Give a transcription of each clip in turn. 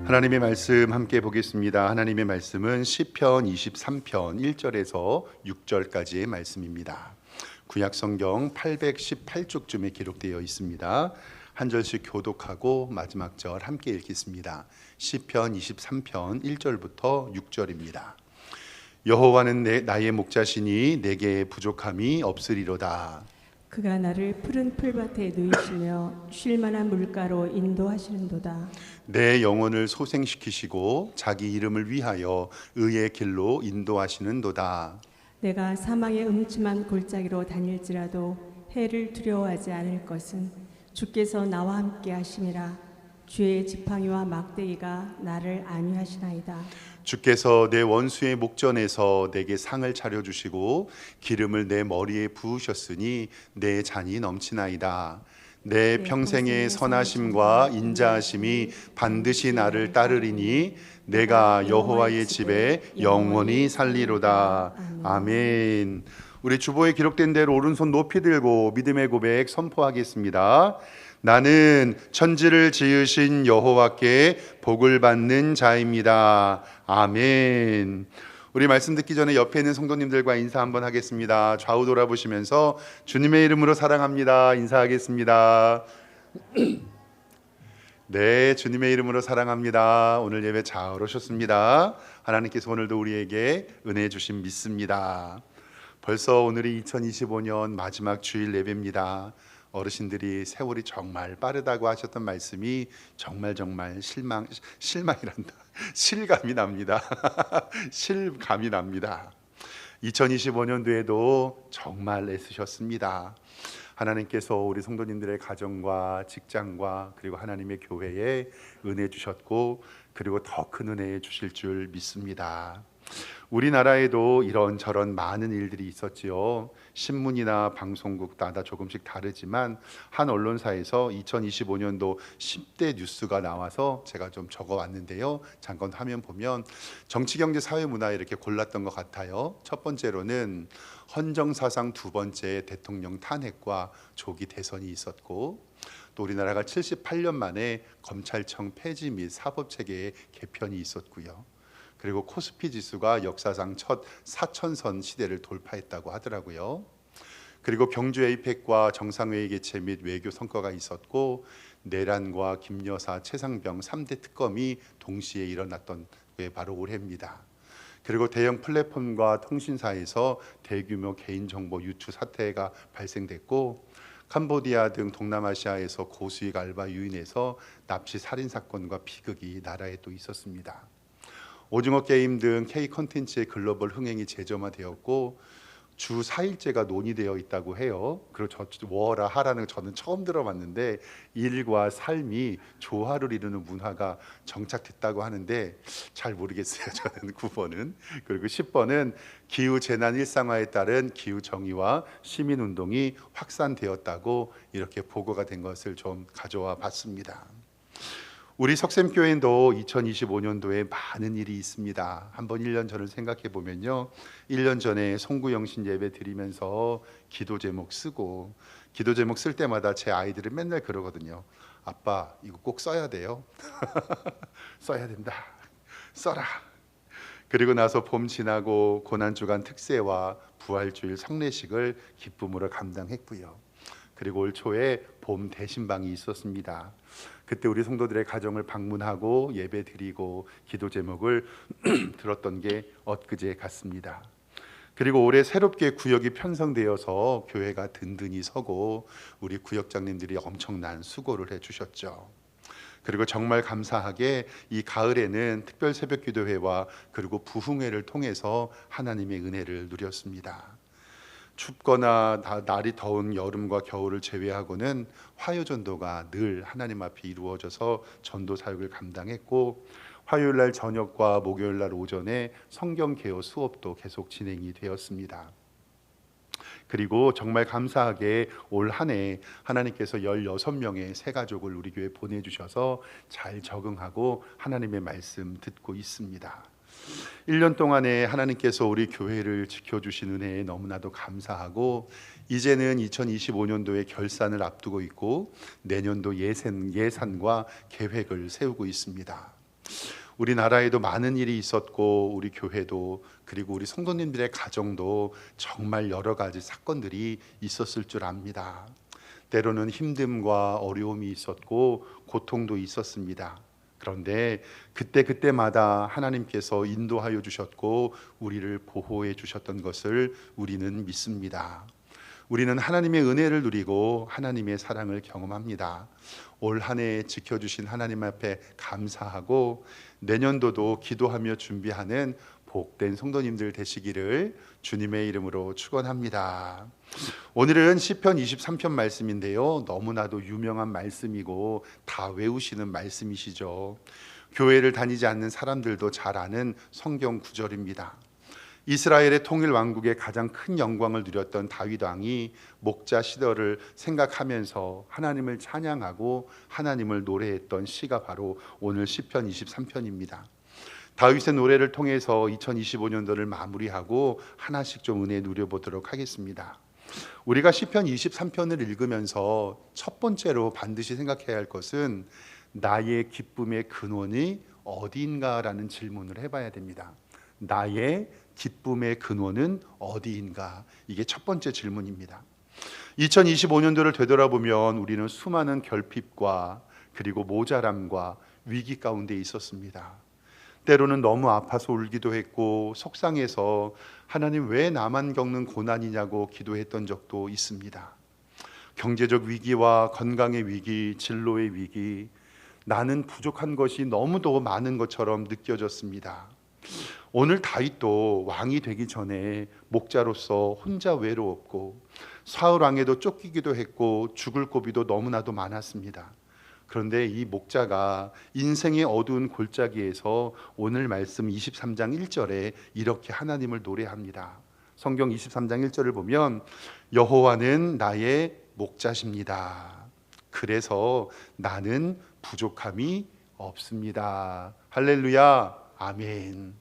하나님의 말씀 함께 보겠습니다. 하나님의 말씀은 시편 23편 1절에서 6절까지의 말씀입니다. 구약 성경 818쪽쯤에 기록되어 있습니다. 한 절씩 교독하고 마지막 절 함께 읽겠습니다. 시편 23편 1절부터 6절입니다. 여호와는 나의 목자시니 내게 부족함이 없으리로다. 그가 나를 푸른 풀밭에 누이시며 쉴만한 물가로 인도하시는도다. 내 영혼을 소생시키시고 자기 이름을 위하여 의의 길로 인도하시는도다. 내가 사망의 음침한 골짜기로 다닐지라도 해를 두려워하지 않을 것은 주께서 나와 함께 하심이라. 주의 지팡이와 막대기가 나를 안위하시나이다. 주께서 내 원수의 목전에서 내게 상을 차려주시고 기름을 내 머리에 부으셨으니 내 잔이 넘치나이다. 내 평생의 선하심과 인자하심이 반드시 나를 따르리니 내가 여호와의 집에 영원히 살리로다. 아멘. 우리 주보에 기록된 대로 오른손 높이 들고 믿음의 고백 선포하겠습니다. 나는 천지를 지으신 여호와께 복을 받는 자입니다. 아멘. 우리 말씀 듣기 전에 옆에 있는 성도님들과 인사 한번 하겠습니다. 좌우 돌아보시면서 주님의 이름으로 사랑합니다 인사하겠습니다. 네, 주님의 이름으로 사랑합니다. 오늘 예배 잘 오셨습니다. 하나님께서 오늘도 우리에게 은혜 주심 믿습니다. 벌써 오늘이 2025년 마지막 주일 예배입니다. 어르신들이 세월이 정말 빠르다고 하셨던 말씀이 정말 실망이란다. 실감이 납니다. 실감이 납니다. 2025년도에도 정말 애쓰셨습니다. 하나님께서 우리 성도님들의 가정과 직장과 그리고 하나님의 교회에 은혜 주셨고 그리고 더 큰 은혜 주실 줄 믿습니다. 우리나라에도 이런저런 많은 일들이 있었지요. 신문이나 방송국마다 조금씩 다르지만 한 언론사에서 2025년도 10대 뉴스가 나와서 제가 좀 적어왔는데요. 잠깐 화면 보면 정치, 경제, 사회, 문화 이렇게 골랐던 것 같아요. 첫 번째로는 헌정사상 두 번째 대통령 탄핵과 조기 대선이 있었고, 또 우리나라가 78년 만에 검찰청 폐지 및 사법체계의 개편이 있었고요. 그리고 코스피 지수가 역사상 첫 4천선 시대를 돌파했다고 하더라고요. 그리고 경주 에이펙과 정상회의 개최 및 외교 성과가 있었고, 내란과 김여사, 최상병 3대 특검이 동시에 일어났던 게 바로 올해입니다. 그리고 대형 플랫폼과 통신사에서 대규모 개인정보 유출 사태가 발생됐고, 캄보디아 등 동남아시아에서 고수익 알바 유인해서 납치 살인 사건과 비극이 나라에 또 있었습니다. 오징어 게임 등 K 콘텐츠의 글로벌 흥행이 재점화되었고 주 4일제가 논의되어 있다고 해요. 그리고 워라 하라는 저는 처음 들어봤는데 일과 삶이 조화를 이루는 문화가 정착됐다고 하는데 잘 모르겠어요. 저는 9번은. 그리고 10번은 기후 재난 일상화에 따른 기후 정의와 시민 운동이 확산되었다고 이렇게 보고가 된 것을 좀 가져와 봤습니다. 우리 석샘교회도 2025년도에 많은 일이 있습니다. 한번 1년 전을 생각해 보면요, 1년 전에 송구영신 예배 드리면서 기도 제목 쓰고, 기도 제목 쓸 때마다 제 아이들은 맨날 그러거든요. 아빠 이거 꼭 써야 돼요. 써야 된다. 써라. 그리고 나서 봄 지나고 고난주간 특세와 부활주일 성례식을 기쁨으로 감당했고요. 그리고 올 초에 봄 대신방이 있었습니다. 그때 우리 성도들의 가정을 방문하고 예배 드리고 기도 제목을 들었던 게 엊그제 같습니다. 그리고 올해 새롭게 구역이 편성되어서 교회가 든든히 서고 우리 구역장님들이 엄청난 수고를 해주셨죠. 그리고 정말 감사하게 이 가을에는 특별 새벽기도회와 그리고 부흥회를 통해서 하나님의 은혜를 누렸습니다. 춥거나 날이 더운 여름과 겨울을 제외하고는 화요 전도가 늘 하나님 앞에 이루어져서 전도 사역을 감당했고, 화요일 날 저녁과 목요일 날 오전에 성경 개요 수업도 계속 진행이 되었습니다. 그리고 정말 감사하게 올 한 해 하나님께서 16명의 새 가족을 우리 교회에 보내주셔서 잘 적응하고 하나님의 말씀 듣고 있습니다. 1년 동안에 하나님께서 우리 교회를 지켜주신 은혜에 너무나도 감사하고, 이제는 2025년도에 결산을 앞두고 있고 내년도 예산과 계획을 세우고 있습니다. 우리나라에도 많은 일이 있었고 우리 교회도 그리고 우리 성도님들의 가정도 정말 여러 가지 사건들이 있었을 줄 압니다. 때로는 힘듦과 어려움이 있었고 고통도 있었습니다. 그런데 그때마다 하나님께서 인도하여 주셨고 우리를 보호해 주셨던 것을 우리는 믿습니다. 우리는 하나님의 은혜를 누리고 하나님의 사랑을 경험합니다. 올 한 해 지켜주신 하나님 앞에 감사하고 내년도도 기도하며 준비하는 복된 성도님들 되시기를 주님의 이름으로 축원합니다. 오늘은 시편 23편 말씀인데요, 너무나도 유명한 말씀이고 다 외우시는 말씀이시죠. 교회를 다니지 않는 사람들도 잘 아는 성경 구절입니다. 이스라엘의 통일 왕국의 가장 큰 영광을 누렸던 다윗 왕이 목자 시절을 생각하면서 하나님을 찬양하고 하나님을 노래했던 시가 바로 오늘 시편 23편입니다. 다윗의 노래를 통해서 2025년도를 마무리하고 하나씩 좀 은혜 누려보도록 하겠습니다. 우리가 시편 23편을 읽으면서 첫 번째로 반드시 생각해야 할 것은 나의 기쁨의 근원이 어디인가라는 질문을 해봐야 됩니다. 나의 기쁨의 근원은 어디인가? 이게 첫 번째 질문입니다. 2025년도를 되돌아보면 우리는 수많은 결핍과 그리고 모자람과 위기 가운데 있었습니다. 때로는 너무 아파서 울기도 했고 속상해서 하나님 왜 나만 겪는 고난이냐고 기도했던 적도 있습니다. 경제적 위기와 건강의 위기, 진로의 위기, 나는 부족한 것이 너무도 많은 것처럼 느껴졌습니다. 오늘 다윗도 왕이 되기 전에 목자로서 혼자 외로웠고 사울 왕에도 쫓기기도 했고 죽을 고비도 너무나도 많았습니다. 그런데 이 목자가 인생의 어두운 골짜기에서 오늘 말씀 23장 1절에 이렇게 하나님을 노래합니다. 성경 23장 1절을 보면 여호와는 나의 목자십니다. 그래서 나는 부족함이 없습니다. 할렐루야, 아멘.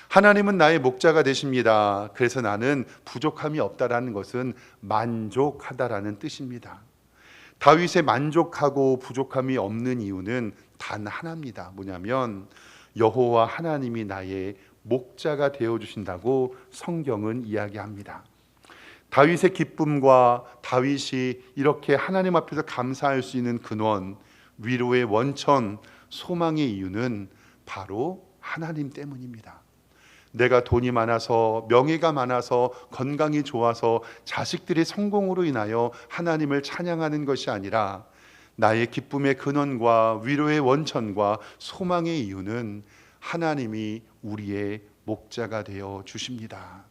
하나님은 나의 목자가 되십니다. 그래서 나는 부족함이 없다라는 것은 만족하다라는 뜻입니다. 다윗의 만족하고 부족함이 없는 이유는 단 하나입니다. 뭐냐면 여호와 하나님이 나의 목자가 되어주신다고 성경은 이야기합니다. 다윗의 기쁨과 다윗이 이렇게 하나님 앞에서 감사할 수 있는 근원, 위로의 원천, 소망의 이유는 바로 하나님 때문입니다. 내가 돈이 많아서 명예가 많아서 건강이 좋아서 자식들의 성공으로 인하여 하나님을 찬양하는 것이 아니라 나의 기쁨의 근원과 위로의 원천과 소망의 이유는 하나님이 우리의 목자가 되어 주십니다.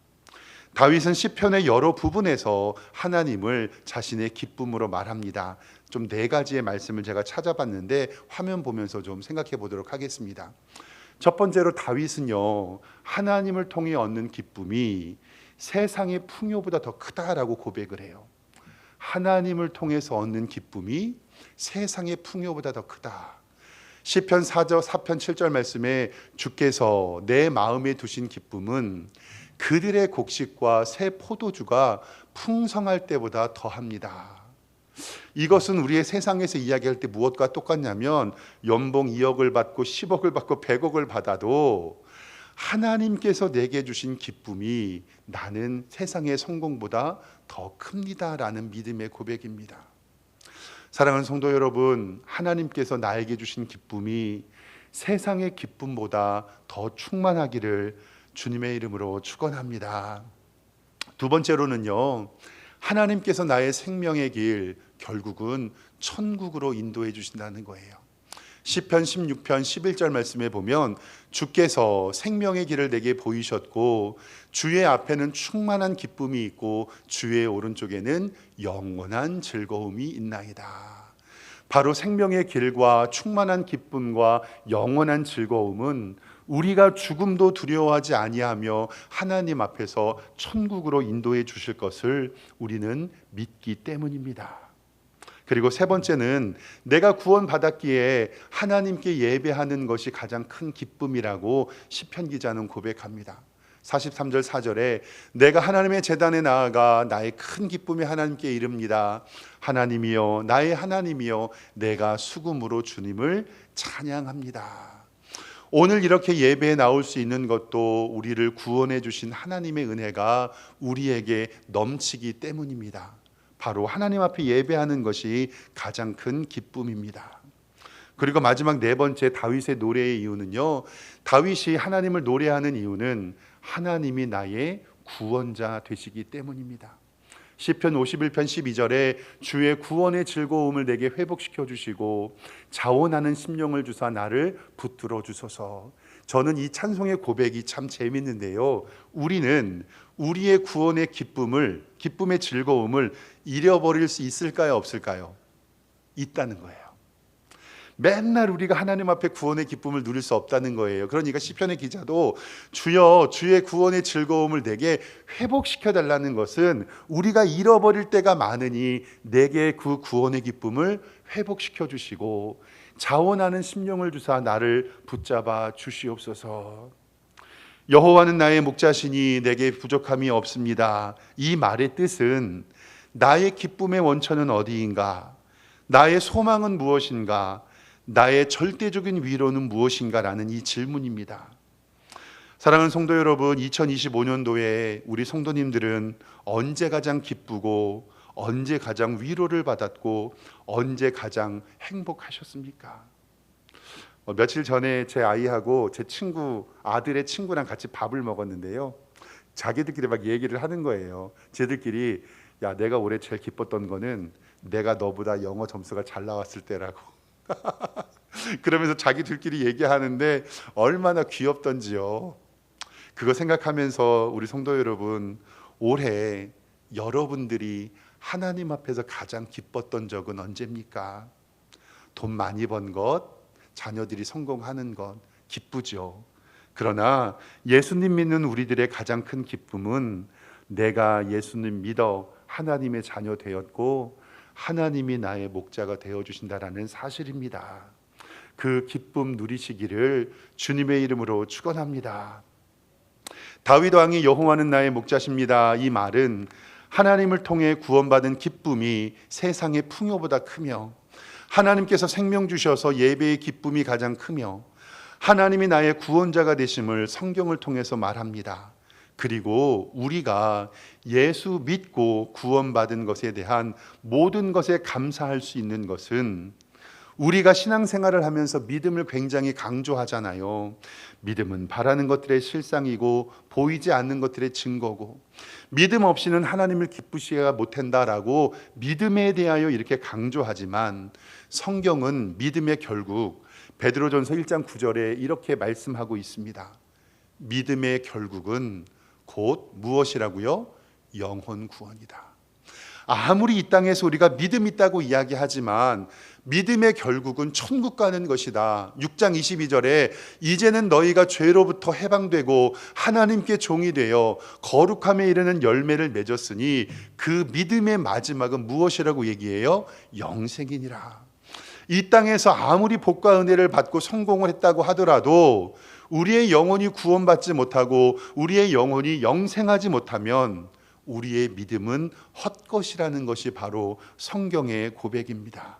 다윗은 시편의 여러 부분에서 하나님을 자신의 기쁨으로 말합니다. 좀 네 가지의 말씀을 제가 찾아봤는데 화면 보면서 좀 생각해 보도록 하겠습니다. 첫 번째로 다윗은요, 하나님을 통해 얻는 기쁨이 세상의 풍요보다 더 크다라고 고백을 해요. 하나님을 통해서 얻는 기쁨이 세상의 풍요보다 더 크다. 시편 4편 7절 말씀에 주께서 내 마음에 두신 기쁨은 그들의 곡식과 새 포도주가 풍성할 때보다 더합니다. 이것은 우리의 세상에서 이야기할 때 무엇과 똑같냐면 연봉 2억을 받고 10억을 받고 100억을 받아도 하나님께서 내게 주신 기쁨이 나는 세상의 성공보다 더 큽니다라는 믿음의 고백입니다. 사랑하는 성도 여러분, 하나님께서 나에게 주신 기쁨이 세상의 기쁨보다 더 충만하기를 주님의 이름으로 축원합니다. 두 번째로는요, 하나님께서 나의 생명의 길, 결국은 천국으로 인도해 주신다는 거예요. 시편 16편 11절 말씀에 보면 주께서 생명의 길을 내게 보이셨고 주의 앞에는 충만한 기쁨이 있고 주의 오른쪽에는 영원한 즐거움이 있나이다. 바로 생명의 길과 충만한 기쁨과 영원한 즐거움은 우리가 죽음도 두려워하지 아니하며 하나님 앞에서 천국으로 인도해 주실 것을 우리는 믿기 때문입니다. 그리고 세 번째는 내가 구원받았기에 하나님께 예배하는 것이 가장 큰 기쁨이라고 시편 기자는 고백합니다. 43절 4절에 내가 하나님의 제단에 나아가 나의 큰 기쁨이 하나님께 이릅니다. 하나님이여, 나의 하나님이여, 내가 수금으로 주님을 찬양합니다. 오늘 이렇게 예배에 나올 수 있는 것도 우리를 구원해 주신 하나님의 은혜가 우리에게 넘치기 때문입니다. 바로 하나님 앞에 예배하는 것이 가장 큰 기쁨입니다. 그리고 마지막 네 번째 다윗의 노래의 이유는요, 다윗이 하나님을 노래하는 이유는 하나님이 나의 구원자 되시기 때문입니다. 시편 51편 12절에 주의 구원의 즐거움을 내게 회복시켜 주시고 자원하는 심령을 주사 나를 붙들어 주소서. 저는 이 찬송의 고백이 참 재밌는데요, 우리는 우리의 구원의 기쁨의 즐거움을 잃어버릴 수 있을까요, 없을까요? 있다는 거예요. 맨날 우리가 하나님 앞에 구원의 기쁨을 누릴 수 없다는 거예요. 그러니까 시편의 기자도 주여 주의 구원의 즐거움을 내게 회복시켜 달라는 것은 우리가 잃어버릴 때가 많으니 내게 그 구원의 기쁨을 회복시켜 주시고 자원하는 심령을 주사 나를 붙잡아 주시옵소서. 여호와는 나의 목자시니 내게 부족함이 없습니다. 이 말의 뜻은 나의 기쁨의 원천은 어디인가? 나의 소망은 무엇인가? 나의 절대적인 위로는 무엇인가라는 이 질문입니다. 사랑하는 성도 여러분, 2025년도에 우리 성도님들은 언제 가장 기쁘고 언제 가장 위로를 받았고 언제 가장 행복하셨습니까? 며칠 전에 제 아이하고 제 아들의 친구랑 같이 밥을 먹었는데요, 자기들끼리 막 얘기를 하는 거예요. 쟤들끼리 야, 내가 올해 제일 기뻤던 거는 내가 너보다 영어 점수가 잘 나왔을 때라고. 그러면서 자기들끼리 얘기하는데 얼마나 귀엽던지요. 그거 생각하면서 우리 성도 여러분, 올해 여러분들이 하나님 앞에서 가장 기뻤던 적은 언제입니까? 돈 많이 번 것, 자녀들이 성공하는 것 기쁘죠. 그러나 예수님 믿는 우리들의 가장 큰 기쁨은 내가 예수님 믿어 하나님의 자녀 되었고 하나님이 나의 목자가 되어주신다라는 사실입니다. 그 기쁨 누리시기를 주님의 이름으로 축원합니다. 다윗 왕이 여호와는 나의 목자십니다, 이 말은 하나님을 통해 구원받은 기쁨이 세상의 풍요보다 크며 하나님께서 생명 주셔서 예배의 기쁨이 가장 크며 하나님이 나의 구원자가 되심을 성경을 통해서 말합니다. 그리고 우리가 예수 믿고 구원받은 것에 대한 모든 것에 감사할 수 있는 것은, 우리가 신앙생활을 하면서 믿음을 굉장히 강조하잖아요. 믿음은 바라는 것들의 실상이고 보이지 않는 것들의 증거고 믿음 없이는 하나님을 기쁘시게 못한다라고 믿음에 대하여 이렇게 강조하지만, 성경은 믿음의 결국 베드로전서 1장 9절에 이렇게 말씀하고 있습니다. 믿음의 결국은 곧 무엇이라고요? 영혼 구원이다. 아무리 이 땅에서 우리가 믿음 있다고 이야기하지만 믿음의 결국은 천국 가는 것이다. 6장 22절에 이제는 너희가 죄로부터 해방되고 하나님께 종이 되어 거룩함에 이르는 열매를 맺었으니 그 믿음의 마지막은 무엇이라고 얘기해요? 영생이니라. 이 땅에서 아무리 복과 은혜를 받고 성공을 했다고 하더라도 우리의 영혼이 구원받지 못하고 우리의 영혼이 영생하지 못하면 우리의 믿음은 헛것이라는 것이 바로 성경의 고백입니다.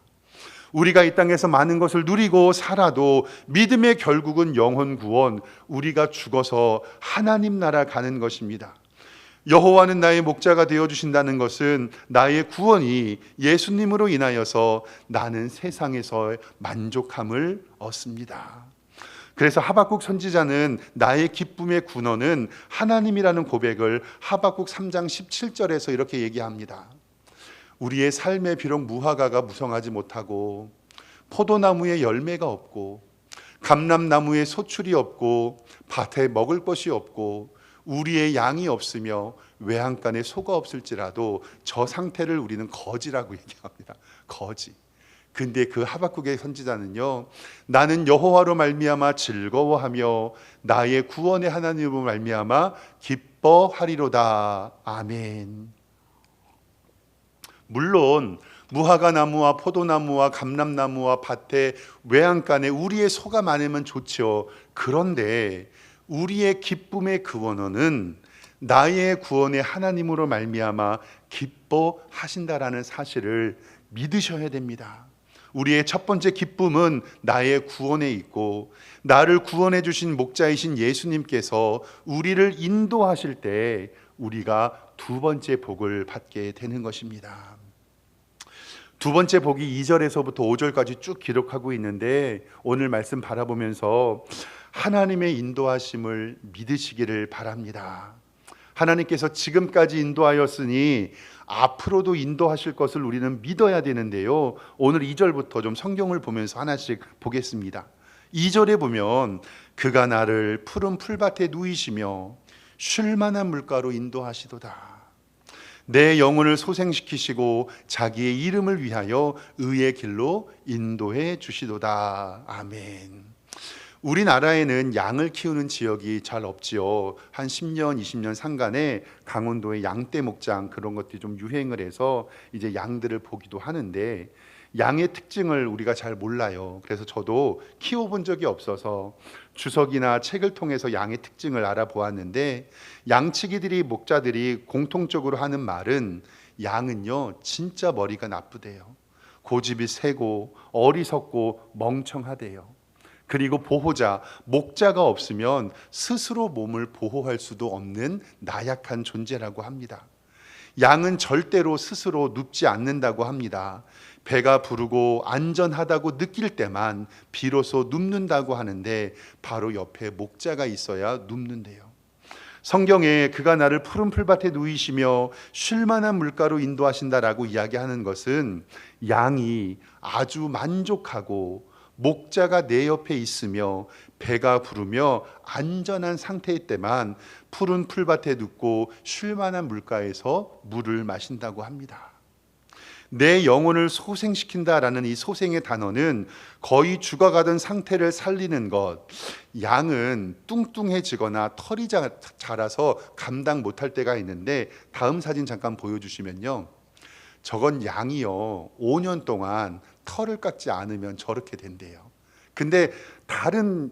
우리가 이 땅에서 많은 것을 누리고 살아도 믿음의 결국은 영혼 구원, 우리가 죽어서 하나님 나라 가는 것입니다. 여호와는 나의 목자가 되어주신다는 것은 나의 구원이 예수님으로 인하여서 나는 세상에서 만족함을 얻습니다. 그래서 하박국 선지자는 나의 기쁨의 근원은 하나님이라는 고백을 하박국 3장 17절에서 이렇게 얘기합니다. 우리의 삶에 비록 무화과가 무성하지 못하고 포도나무에 열매가 없고 감람나무에 소출이 없고 밭에 먹을 것이 없고 우리의 양이 없으며 외양간에 소가 없을지라도 저 상태를 우리는 거지라고 얘기합니다. 거지. 근데 그 하박국의 선지자는요, 나는 여호와로 말미암아 즐거워하며 나의 구원의 하나님으로 말미암아 기뻐하리로다. 아멘. 물론 무화과 나무와 포도나무와 감람나무와 밭에 외양간에 우리의 소가 많으면 좋죠. 그런데 우리의 기쁨의 근원은 나의 구원의 하나님으로 말미암아 기뻐하신다라는 사실을 믿으셔야 됩니다. 우리의 첫 번째 기쁨은 나의 구원에 있고, 나를 구원해 주신 목자이신 예수님께서 우리를 인도하실 때 우리가 두 번째 복을 받게 되는 것입니다. 두 번째 복이 2절에서부터 5절까지 쭉 기록하고 있는데, 오늘 말씀 바라보면서 하나님의 인도하심을 믿으시기를 바랍니다. 하나님께서 지금까지 인도하였으니 앞으로도 인도하실 것을 우리는 믿어야 되는데요, 오늘 2절부터 좀 성경을 보면서 하나씩 보겠습니다. 2절에 보면 그가 나를 푸른 풀밭에 누이시며 쉴 만한 물가로 인도하시도다. 내 영혼을 소생시키시고 자기의 이름을 위하여 의의 길로 인도해 주시도다. 아멘. 우리나라에는 양을 키우는 지역이 잘 없지요. 한 10년, 20년 상간에 강원도의 양떼 목장 그런 것들이 좀 유행을 해서 이제 양들을 보기도 하는데, 양의 특징을 우리가 잘 몰라요. 그래서 저도 키워본 적이 없어서 주석이나 책을 통해서 양의 특징을 알아보았는데, 양치기들이 목자들이 공통적으로 하는 말은 양은요 진짜 머리가 나쁘대요. 고집이 세고 어리석고 멍청하대요. 그리고 보호자, 목자가 없으면 스스로 몸을 보호할 수도 없는 나약한 존재라고 합니다. 양은 절대로 스스로 눕지 않는다고 합니다. 배가 부르고 안전하다고 느낄 때만 비로소 눕는다고 하는데, 바로 옆에 목자가 있어야 눕는데요. 성경에 그가 나를 푸른 풀밭에 누이시며 쉴 만한 물가로 인도하신다라고 이야기하는 것은, 양이 아주 만족하고 목자가 내 옆에 있으며 배가 부르며 안전한 상태일 때만 푸른 풀밭에 눕고 쉴 만한 물가에서 물을 마신다고 합니다. 내 영혼을 소생시킨다라는 이 소생의 단어는 거의 죽어가던 상태를 살리는 것. 양은 뚱뚱해지거나 털이 자라서 감당 못할 때가 있는데, 다음 사진 잠깐 보여주시면요, 저건 양이요 5년 동안 털을 깎지 않으면 저렇게 된대요. 근데 다른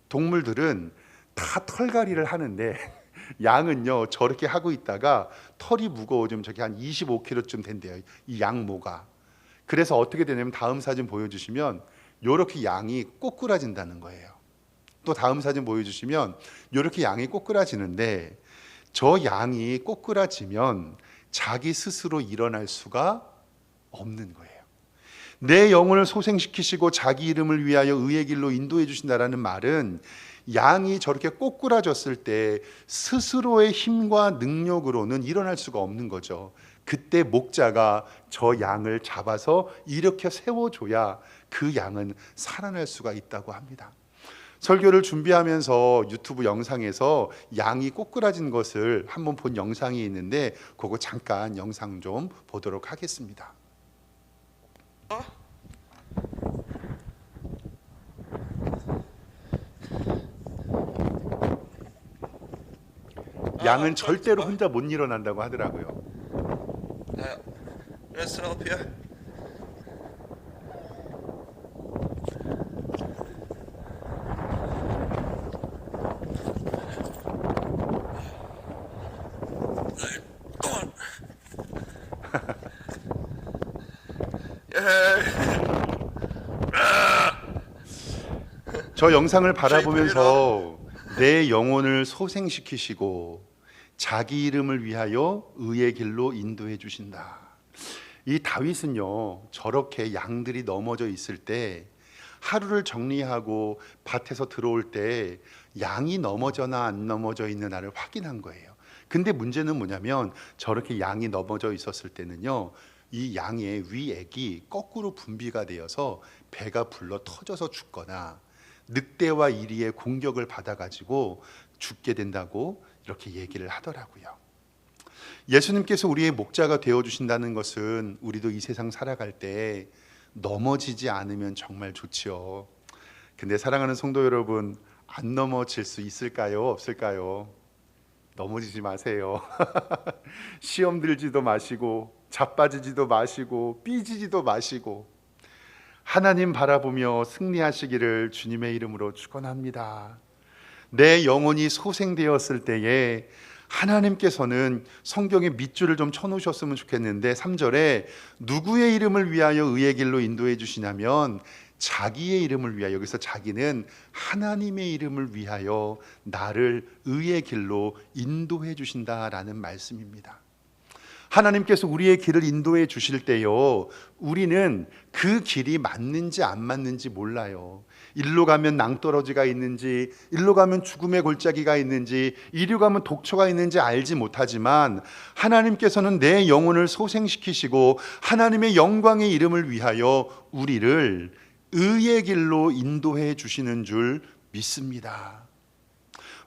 동물들은 다 털갈이를 하는데 양은요 저렇게 하고 있다가 털이 무거워지면 저게 한 25kg쯤 된대요, 이 양모가. 그래서 어떻게 되냐면, 다음 사진 보여주시면 이렇게 양이 꼬꾸라진다는 거예요. 또 다음 사진 보여주시면 이렇게 양이 꼬꾸라지는데, 저 양이 꼬꾸라지면 자기 스스로 일어날 수가 없는 거예요. 내 영혼을 소생시키시고 자기 이름을 위하여 의의 길로 인도해 주신다라는 말은, 양이 저렇게 꼬꾸라졌을 때 스스로의 힘과 능력으로는 일어날 수가 없는 거죠. 그때 목자가 저 양을 잡아서 이렇게 세워줘야 그 양은 살아날 수가 있다고 합니다. 설교를 준비하면서 유튜브 영상에서 양이 꼬꾸라진 것을 한번 본 영상이 있는데, 그거 잠깐 영상 좀 보도록 하겠습니다. 양은 절대로 혼자 못 일어난다고 하더라고요. Listen up here. Come on. 저 영상을 바라보면서 내 영혼을 소생시키시고 자기 이름을 위하여 의의 길로 인도해 주신다. 이 다윗은요 저렇게 양들이 넘어져 있을 때 하루를 정리하고 밭에서 들어올 때 양이 넘어져나 안 넘어져 있느냐를 확인한 거예요. 근데 문제는 뭐냐면, 저렇게 양이 넘어져 있었을 때는요 이 양의 위액이 거꾸로 분비가 되어서 배가 불러 터져서 죽거나 늑대와 이리의 공격을 받아가지고 죽게 된다고 이렇게 얘기를 하더라고요. 예수님께서 우리의 목자가 되어주신다는 것은, 우리도 이 세상 살아갈 때 넘어지지 않으면 정말 좋지요. 근데 사랑하는 성도 여러분, 안 넘어질 수 있을까요? 없을까요? 넘어지지 마세요. 시험 들지도 마시고 자빠지지도 마시고 삐지지도 마시고 하나님 바라보며 승리하시기를 주님의 이름으로 축원합니다. 내 영혼이 소생되었을 때에 하나님께서는 성경에 밑줄을 좀 쳐놓으셨으면 좋겠는데 3절에 누구의 이름을 위하여 의의 길로 인도해 주시냐면 자기의 이름을 위하여, 여기서 자기는 하나님의 이름을 위하여 나를 의의 길로 인도해 주신다라는 말씀입니다. 하나님께서 우리의 길을 인도해 주실 때요, 우리는 그 길이 맞는지 안 맞는지 몰라요. 일로 가면 낭떠러지가 있는지, 일로 가면 죽음의 골짜기가 있는지, 이리로 가면 독초가 있는지 알지 못하지만 하나님께서는 내 영혼을 소생시키시고 하나님의 영광의 이름을 위하여 우리를 의의 길로 인도해 주시는 줄 믿습니다.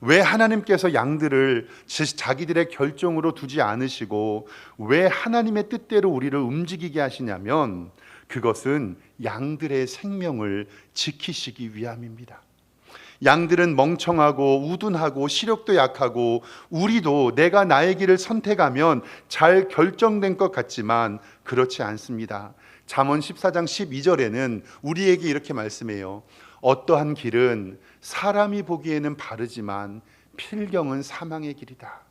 왜 하나님께서 양들을 자기들의 결정으로 두지 않으시고 왜 하나님의 뜻대로 우리를 움직이게 하시냐면 그것은 양들의 생명을 지키시기 위함입니다. 양들은 멍청하고 우둔하고 시력도 약하고 우리도 내가 나의 길을 선택하면 잘 결정된 것 같지만 그렇지 않습니다. 잠언 14장 12절에는 우리에게 이렇게 말씀해요. 어떠한 길은 사람이 보기에는 바르지만 필경은 사망의 길이다.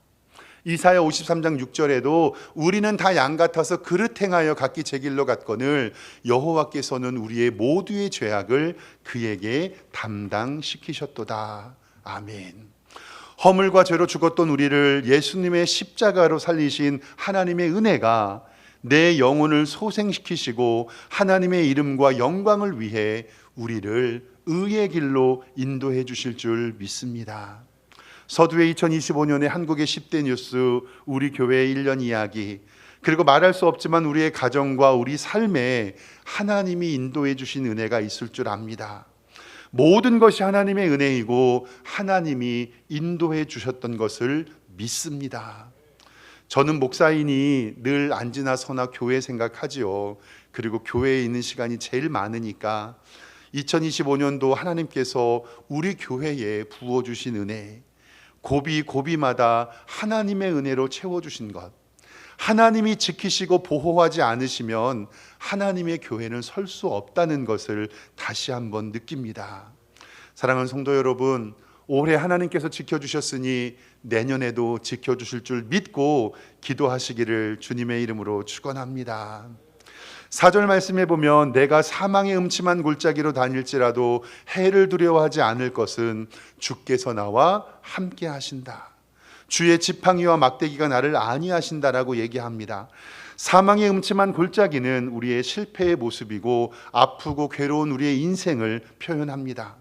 이사야 53장 6절에도 우리는 다 양 같아서 그릇 행하여 각기 제 길로 갔거늘 여호와께서는 우리의 모두의 죄악을 그에게 담당시키셨도다. 아멘. 허물과 죄로 죽었던 우리를 예수님의 십자가로 살리신 하나님의 은혜가 내 영혼을 소생시키시고 하나님의 이름과 영광을 위해 우리를 의의 길로 인도해 주실 줄 믿습니다. 서두에 2025년에 한국의 10대 뉴스, 우리 교회의 1년 이야기, 그리고 말할 수 없지만 우리의 가정과 우리 삶에 하나님이 인도해 주신 은혜가 있을 줄 압니다. 모든 것이 하나님의 은혜이고 하나님이 인도해 주셨던 것을 믿습니다. 저는 목사이니 늘 앉으나 서나 교회 생각하지요. 그리고 교회에 있는 시간이 제일 많으니까 2025년도 하나님께서 우리 교회에 부어주신 은혜, 고비고비마다 하나님의 은혜로 채워주신 것, 하나님이 지키시고 보호하지 않으시면 하나님의 교회는 설 수 없다는 것을 다시 한번 느낍니다. 사랑하는 성도 여러분, 올해 하나님께서 지켜주셨으니 내년에도 지켜주실 줄 믿고 기도하시기를 주님의 이름으로 축원합니다. 4절 말씀에 보면 내가 사망의 음침한 골짜기로 다닐지라도 해를 두려워하지 않을 것은 주께서 나와 함께 하신다. 주의 지팡이와 막대기가 나를 안위하신다라고 얘기합니다. 사망의 음침한 골짜기는 우리의 실패의 모습이고 아프고 괴로운 우리의 인생을 표현합니다.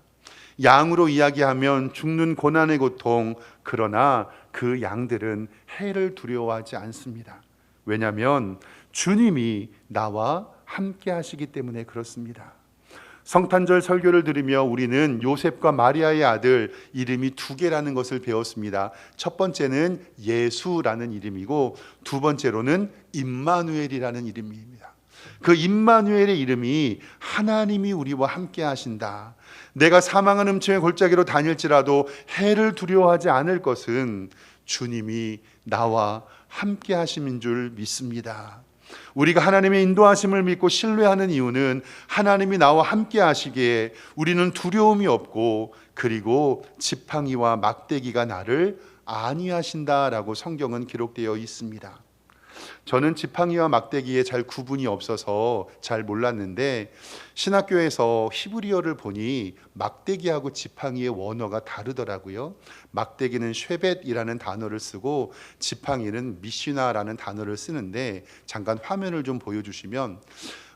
양으로 이야기하면 죽는 고난의 고통, 그러나 그 양들은 해를 두려워하지 않습니다. 왜냐하면 주님이 나와 함께 하시기 때문에 그렇습니다. 성탄절 설교를 들으며 우리는 요셉과 마리아의 아들 이름이 두 개라는 것을 배웠습니다. 첫 번째는 예수라는 이름이고 두 번째로는 임마누엘이라는 이름입니다. 그 임마누엘의 이름이 하나님이 우리와 함께 하신다. 내가 사망한 음침의 골짜기로 다닐지라도 해를 두려워하지 않을 것은 주님이 나와 함께 하심인 줄 믿습니다. 우리가 하나님의 인도하심을 믿고 신뢰하는 이유는 하나님이 나와 함께 하시기에 우리는 두려움이 없고 그리고 지팡이와 막대기가 나를 안위하신다라고 성경은 기록되어 있습니다. 저는 지팡이와 막대기에 잘 구분이 없어서 잘 몰랐는데 신학교에서 히브리어를 보니 막대기하고 지팡이의 원어가 다르더라고요. 막대기는 쉐벳이라는 단어를 쓰고 지팡이는 미시나라는 단어를 쓰는데 잠깐 화면을 좀 보여주시면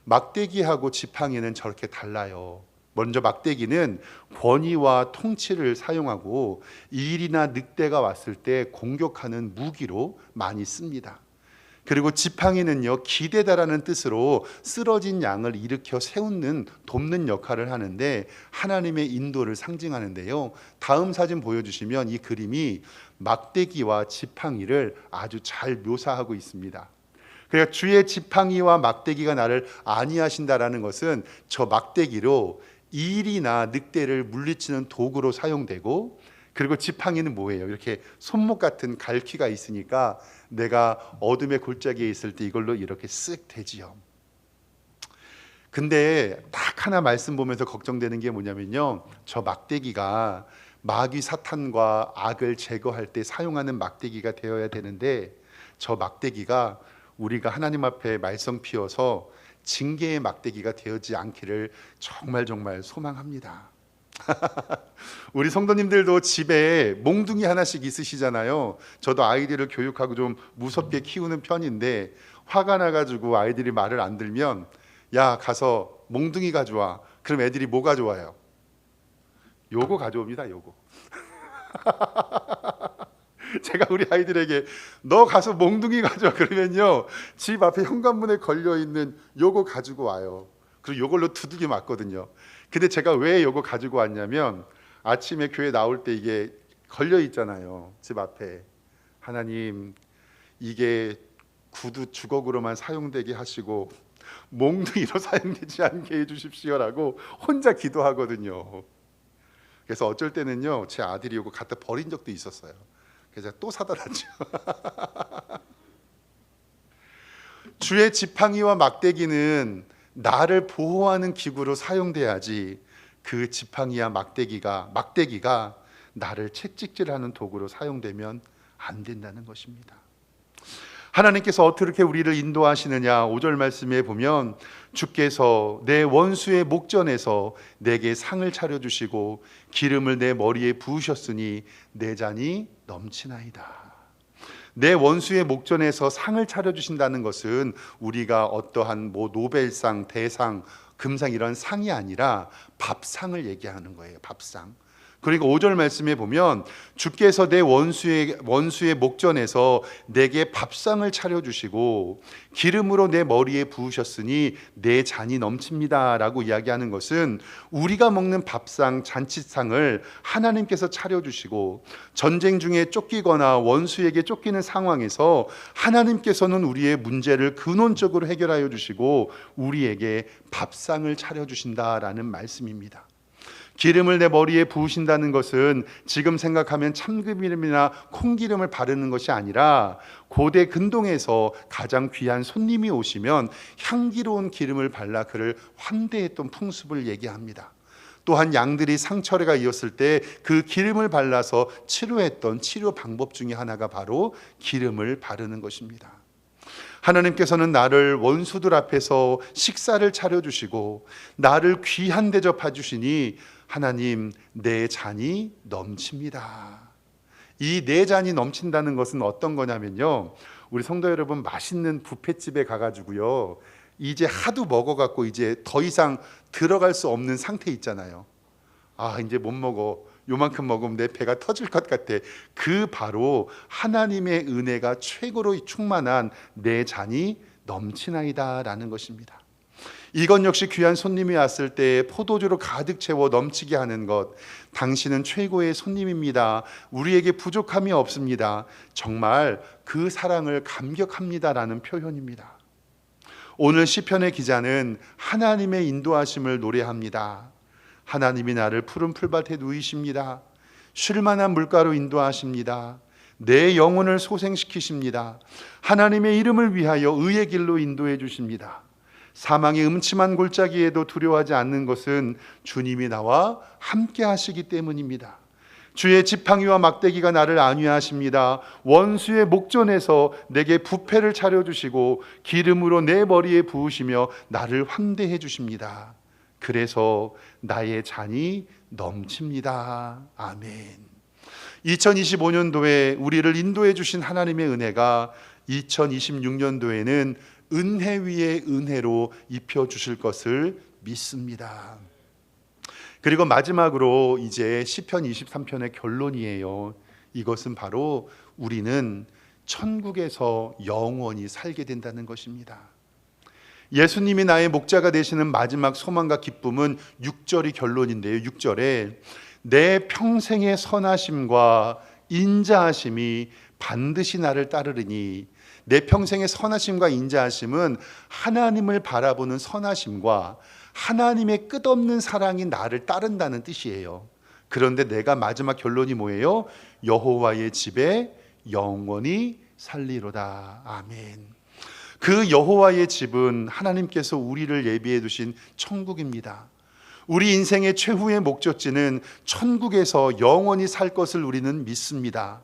막대기하고 지팡이는 저렇게 달라요. 먼저 막대기는 권위와 통치를 사용하고 일이나 늑대가 왔을 때 공격하는 무기로 많이 씁니다. 그리고 지팡이는요, 기대다라는 뜻으로 쓰러진 양을 일으켜 세우는 돕는 역할을 하는데 하나님의 인도를 상징하는데요. 다음 사진 보여주시면 이 그림이 막대기와 지팡이를 아주 잘 묘사하고 있습니다. 그러니까 주의 지팡이와 막대기가 나를 안위하신다라는 것은 저 막대기로 일이나 늑대를 물리치는 도구로 사용되고, 그리고 지팡이는 뭐예요? 이렇게 손목 같은 갈퀴가 있으니까 내가 어둠의 골짜기에 있을 때 이걸로 이렇게 쓱 대지요. 근데 딱 하나 말씀 보면서 걱정되는 게 뭐냐면요, 저 막대기가 마귀 사탄과 악을 제거할 때 사용하는 막대기가 되어야 되는데 저 막대기가 우리가 하나님 앞에 말썽 피워서 징계의 막대기가 되어지 않기를 정말 소망합니다. 우리 성도님들도 집에 몽둥이 하나씩 있으시잖아요. 저도 아이들을 교육하고 좀 무섭게 키우는 편인데 화가 나가지고 아이들이 말을 안 들면 야 가서 몽둥이 가져와. 그럼 애들이 뭐 가져와요? 요거 가져옵니다. 요거. 제가 우리 아이들에게 너 가서 몽둥이 가져와 그러면요 집 앞에 현관문에 걸려있는 요거 가지고 와요. 그리고 요걸로 두들겨 맞거든요. 근데 제가 왜 요거 가지고 왔냐면 아침에 교회 나올 때 이게 걸려 있잖아요. 집 앞에. 하나님 이게 구두 주걱으로만 사용되게 하시고 몽둥이로 사용되지 않게 해주십시오라고 혼자 기도하거든요. 그래서 어쩔 때는요 제 아들이 요거 갖다 버린 적도 있었어요. 그래서 또 사다 놨죠. 주의 지팡이와 막대기는 나를 보호하는 기구로 사용돼야지 그 지팡이와 막대기가 나를 채찍질하는 도구로 사용되면 안 된다는 것입니다. 하나님께서 어떻게 우리를 인도하시느냐 5절 말씀에 보면 주께서 내 원수의 목전에서 내게 상을 차려주시고 기름을 내 머리에 부으셨으니 내 잔이 넘치나이다. 내 원수의 목전에서 상을 차려주신다는 것은 우리가 어떠한 노벨상, 대상, 금상 이런 상이 아니라 밥상을 얘기하는 거예요. 밥상. 그리고 5절 말씀에 보면 주께서 내 원수의 목전에서 내게 밥상을 차려주시고 기름으로 내 머리에 부으셨으니 내 잔이 넘칩니다 라고 이야기하는 것은 우리가 먹는 밥상, 잔치상을 하나님께서 차려주시고 전쟁 중에 쫓기거나 원수에게 쫓기는 상황에서 하나님께서는 우리의 문제를 근원적으로 해결하여 주시고 우리에게 밥상을 차려주신다라는 말씀입니다. 기름을 내 머리에 부으신다는 것은 지금 생각하면 참기름이나 콩기름을 바르는 것이 아니라 고대 근동에서 가장 귀한 손님이 오시면 향기로운 기름을 발라 그를 환대했던 풍습을 얘기합니다. 또한 양들이 상처가 이었을 때 그 기름을 발라서 치료했던 치료 방법 중에 하나가 바로 기름을 바르는 것입니다. 하나님께서는 나를 원수들 앞에서 식사를 차려주시고 나를 귀한 대접해 주시니 하나님 내 잔이 넘칩니다. 이 내 잔이 넘친다는 것은 어떤 거냐면요 우리 성도 여러분 맛있는 뷔페집에 가가지고요 이제 하도 먹어갖고 이제 더 이상 들어갈 수 없는 상태 있잖아요. 아 이제 못 먹어. 요만큼 먹으면 내 배가 터질 것 같아. 그 바로 하나님의 은혜가 최고로 충만한 내 잔이 넘치나이다 라는 것입니다. 이건 역시 귀한 손님이 왔을 때 포도주로 가득 채워 넘치게 하는 것. 당신은 최고의 손님입니다. 우리에게 부족함이 없습니다. 정말 그 사랑을 감격합니다라는 표현입니다. 오늘 시편의 기자는 하나님의 인도하심을 노래합니다. 하나님이 나를 푸른 풀밭에 누이십니다. 쉴만한 물가로 인도하십니다. 내 영혼을 소생시키십니다. 하나님의 이름을 위하여 의의 길로 인도해 주십니다. 사망의 음침한 골짜기에도 두려워하지 않는 것은 주님이 나와 함께 하시기 때문입니다. 주의 지팡이와 막대기가 나를 안위하십니다. 원수의 목전에서 내게 부패를 차려주시고 기름으로 내 머리에 부으시며 나를 환대해 주십니다. 그래서 나의 잔이 넘칩니다. 아멘. 2025년도에 우리를 인도해 주신 하나님의 은혜가 2026년도에는 은혜 위에 은혜로 입혀 주실 것을 믿습니다. 그리고 마지막으로 이제 시편 23편의 결론이에요. 이것은 바로 우리는 천국에서 영원히 살게 된다는 것입니다. 예수님이 나의 목자가 되시는 마지막 소망과 기쁨은 6절이 결론인데요. 6절에 내 평생의 선하심과 인자하심이 반드시 나를 따르리니, 내 평생의 선하심과 인자하심은 하나님을 바라보는 선하심과 하나님의 끝없는 사랑이 나를 따른다는 뜻이에요. 그런데 내가 마지막 결론이 뭐예요? 여호와의 집에 영원히 살리로다. 아멘. 그 여호와의 집은 하나님께서 우리를 예비해 두신 천국입니다. 우리 인생의 최후의 목적지는 천국에서 영원히 살 것을 우리는 믿습니다.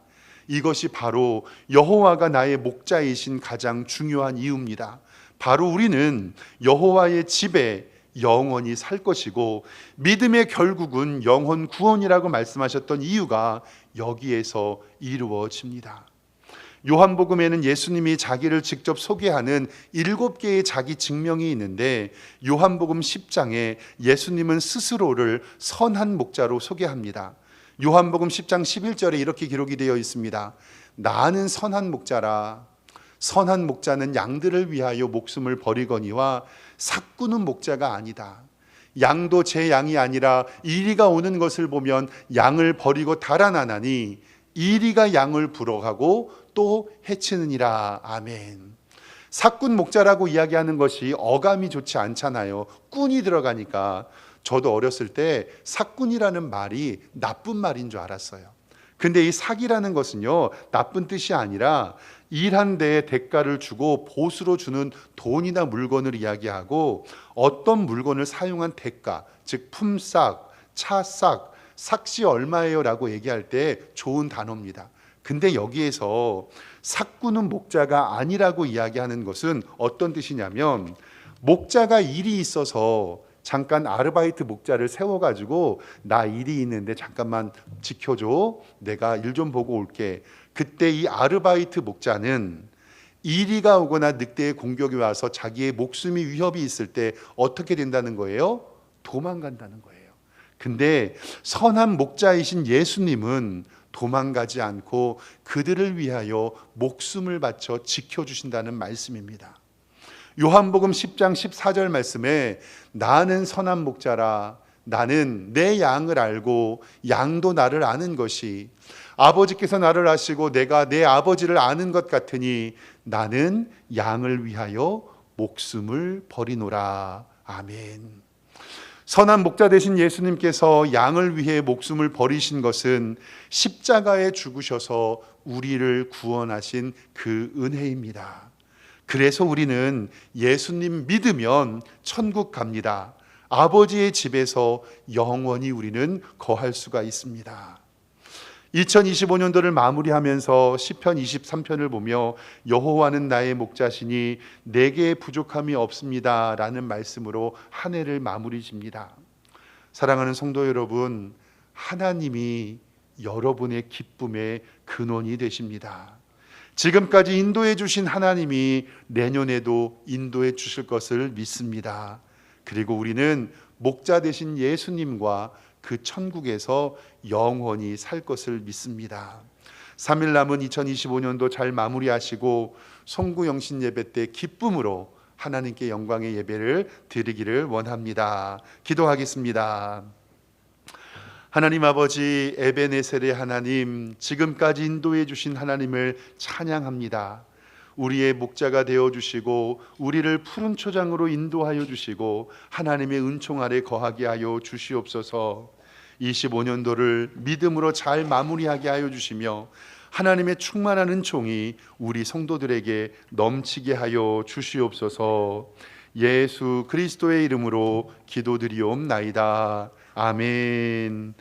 이것이 바로 여호와가 나의 목자이신 가장 중요한 이유입니다. 바로 우리는 여호와의 집에 영원히 살 것이고 믿음의 결국은 영혼 구원이라고 말씀하셨던 이유가 여기에서 이루어집니다. 요한복음에는 예수님이 자기를 직접 소개하는 7개의 자기 증명이 있는데 요한복음 10장에 예수님은 스스로를 선한 목자로 소개합니다. 요한복음 10장 11절에 이렇게 기록이 되어 있습니다. 나는 선한 목자라. 선한 목자는 양들을 위하여 목숨을 버리거니와 삭구는 목자가 아니다. 양도 제 양이 아니라 이리가 오는 것을 보면 양을 버리고 달아나나니 이리가 양을 불어가고 또 해치느니라. 아멘. 삭군 목자라고 이야기하는 것이 어감이 좋지 않잖아요. 꾼이 들어가니까. 저도 어렸을 때 삭군이라는 말이 나쁜 말인 줄 알았어요. 근데 이 삭이라는 것은요, 나쁜 뜻이 아니라 일한 데에 대가를 주고 보수로 주는 돈이나 물건을 이야기하고 어떤 물건을 사용한 대가, 즉 품삯, 차삯, 삭시 얼마예요 라고 얘기할 때 좋은 단어입니다. 근데 여기에서 삭구는 목자가 아니라고 이야기하는 것은 어떤 뜻이냐면 목자가 일이 있어서 잠깐 아르바이트 목자를 세워가지고 나 일이 있는데 잠깐만 지켜줘, 내가 일 좀 보고 올게. 그때 이 아르바이트 목자는 이리가 오거나 늑대의 공격이 와서 자기의 목숨이 위협이 있을 때 어떻게 된다는 거예요? 도망간다는 거예요. 근데 선한 목자이신 예수님은 도망가지 않고 그들을 위하여 목숨을 바쳐 지켜주신다는 말씀입니다. 요한복음 10장 14절 말씀에 나는 선한 목자라. 나는 내 양을 알고 양도 나를 아는 것이 아버지께서 나를 아시고 내가 내 아버지를 아는 것 같으니 나는 양을 위하여 목숨을 버리노라. 아멘. 선한 목자 되신 예수님께서 양을 위해 목숨을 버리신 것은 십자가에 죽으셔서 우리를 구원하신 그 은혜입니다. 그래서 우리는 예수님 믿으면 천국 갑니다. 아버지의 집에서 영원히 우리는 거할 수가 있습니다. 2025년도를 마무리하면서 시편 23편을 보며 여호와는 나의 목자시니 내게 부족함이 없습니다 라는 말씀으로 한 해를 마무리 집니다. 사랑하는 성도 여러분, 하나님이 여러분의 기쁨의 근원이 되십니다. 지금까지 인도해 주신 하나님이 내년에도 인도해 주실 것을 믿습니다. 그리고 우리는 목자 되신 예수님과 그 천국에서 영원히 살 것을 믿습니다. 3일 남은 2025년도 잘 마무리하시고 송구영신 예배 때 기쁨으로 하나님께 영광의 예배를 드리기를 원합니다. 기도하겠습니다. 하나님 아버지, 에베네셀의 하나님, 지금까지 인도해 주신 하나님을 찬양합니다. 우리의 목자가 되어주시고 우리를 푸른 초장으로 인도하여 주시고 하나님의 은총 아래 거하게 하여 주시옵소서. 25년도를 믿음으로 잘 마무리하게 하여 주시며 하나님의 충만한 은총이 우리 성도들에게 넘치게 하여 주시옵소서. 예수 그리스도의 이름으로 기도드리옵나이다. 아멘.